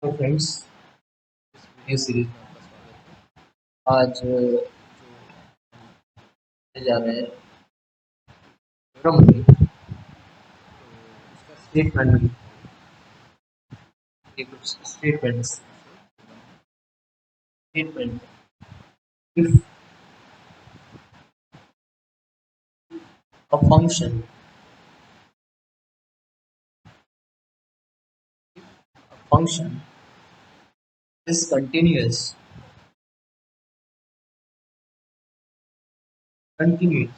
तो फ्रेंड्स इस video series में आपका स्वागत है। आज जो करने जा रहे हैं थ्योरम पे, तो उसका स्टेटमेंट ये कुछ statements statement if a function is continuous in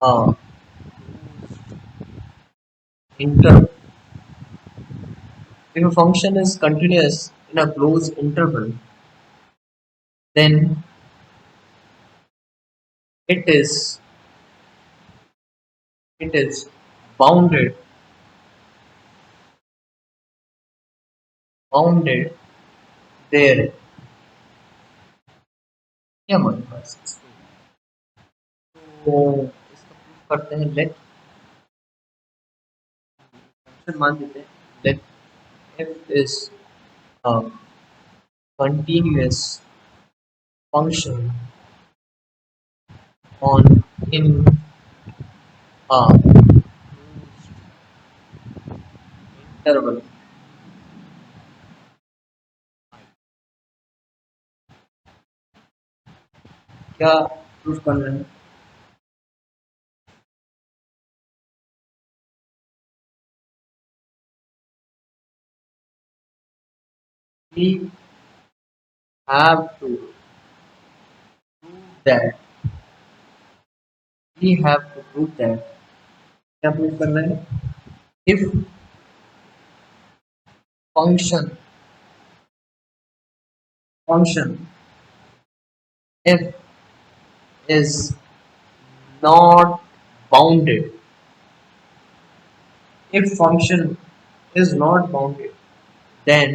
a interval. If a function is continuous in a closed interval, then it is it is bounded bounded there. ये हमारे पास तो इसका प्रूफ करते हैं। लेट फंक्शन मान देते हैं। Let f is a continuous function on in a interval। क्या प्रूफ कर रहे हैं? We have to prove that we have to prove that क्या प्रूफ कर रहे हैं? if function function f is not bounded, if function is not bounded, then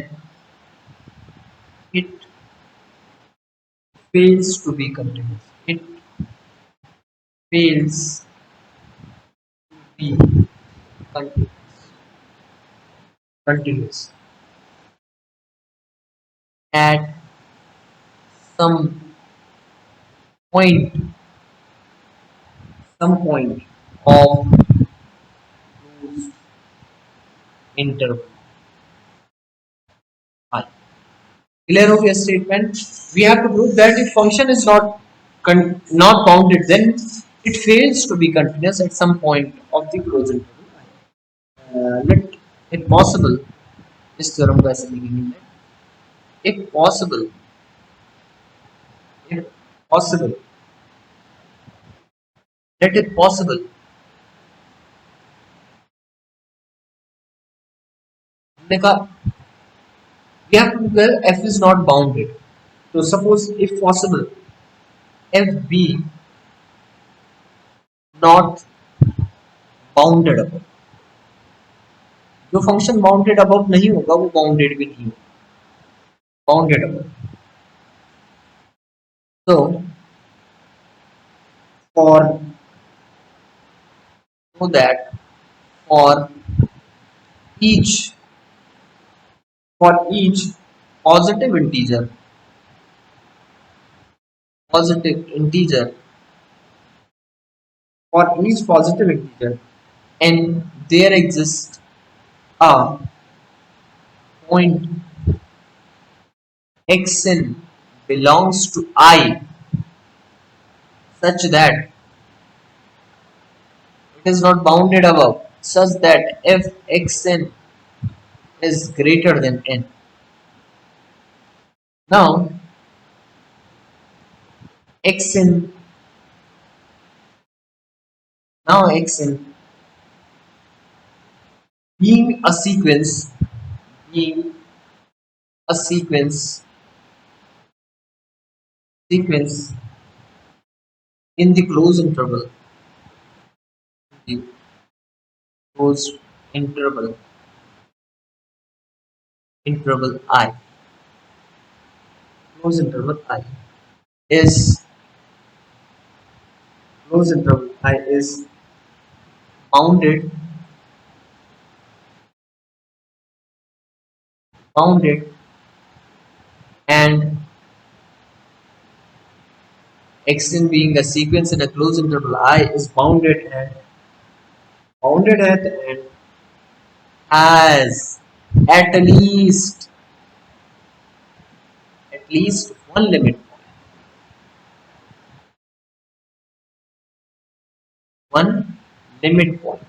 it fails to be continuous. It fails to be continuous. Continuous at some point, some point of closed interval I. Clear of your statement? We have to prove that if function is not bounded, then it fails to be continuous at some point of the closed interval I. Let it possible, इस theorem को ऐसे लिखेंगे। If possible, if possible, let it possible, हमने कहा we have to prove that f is not bounded. So suppose if possible, f be not bounded above, जो function bounded above नहीं होगा वो बाउंडेड भी नहीं होगा, बाउंडेड अबव। तो for so that for each each positive integer positive integer for each positive integer and there exists a point xn belongs to I such that it is not bounded above, such that if xn is greater than n. Now xn xn being a sequence being a sequence in the closed interval, the closed interval I, closed interval I is closed interval I is bounded, bounded, and xn being a sequence in a closed interval I is bounded and has at least one limit point. One limit point.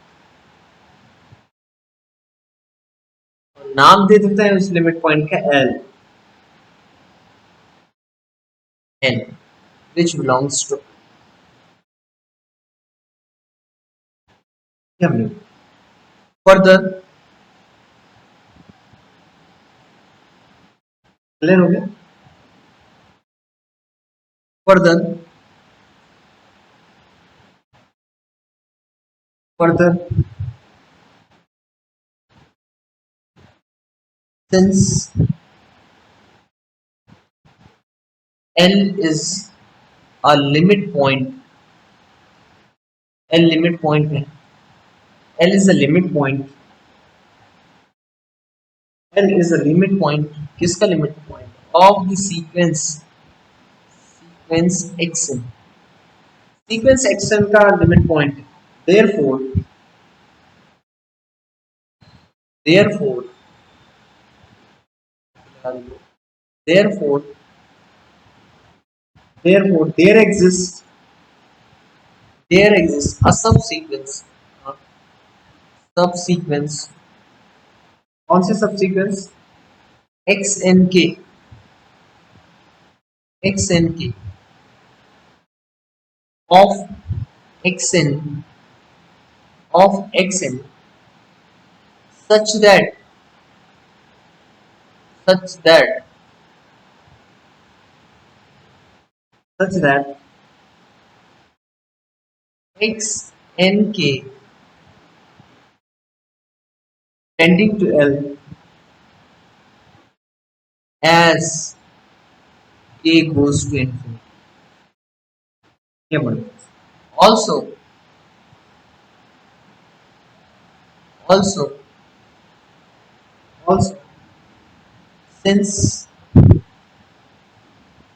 नाम दे देते हैं उस limit point का L N which belongs to W. Further, clear हो गया? Further, further, since L is a limit point, L limit point है. L is a limit point. L is a limit point. किसका limit point? Of the sequence xn. Sequence xn का limit point. Therefore, therefore, therefore, therefore, there exists a subsequence. कौन सी subsequence? xnk, xnk of xn xn such that such that such that xnk tending to L as k goes to infinity. Yeah, also, also, also, since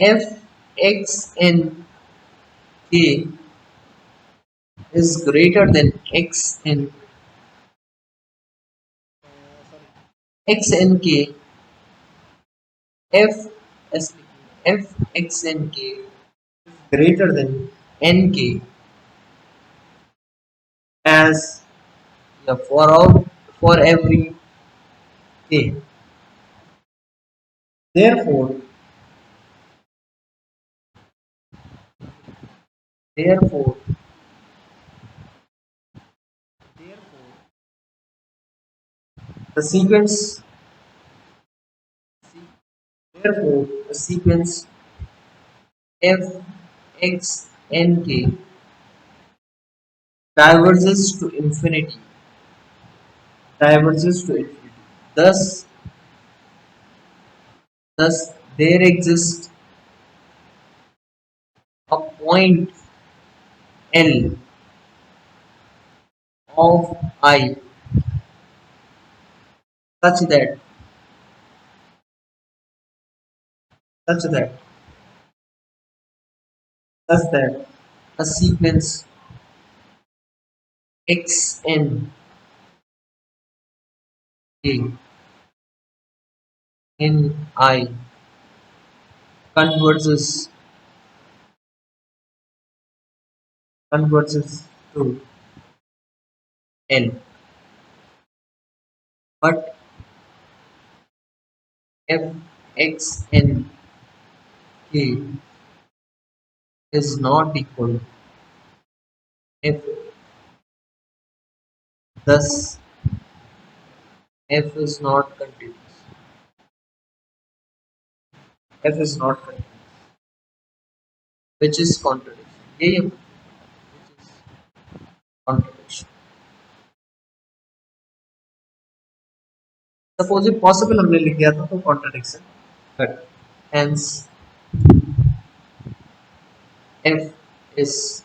f x n k is greater than x n x n k f s f x n k greater than n k as yeah, for every k. Therefore, therefore, therefore, the sequence, therefore, the sequence f x n k diverges to infinity, diverges to infinity. Thus, thus there exists a point L of I such that such that such that a sequence x n k in I converges converges to L. But if x n k is not equal, if thus f is not continuous, f is not continuous, which is contradiction. ये which is contradiction. Suppose if possible हमने लिख दिया था तो contradiction. But hence f is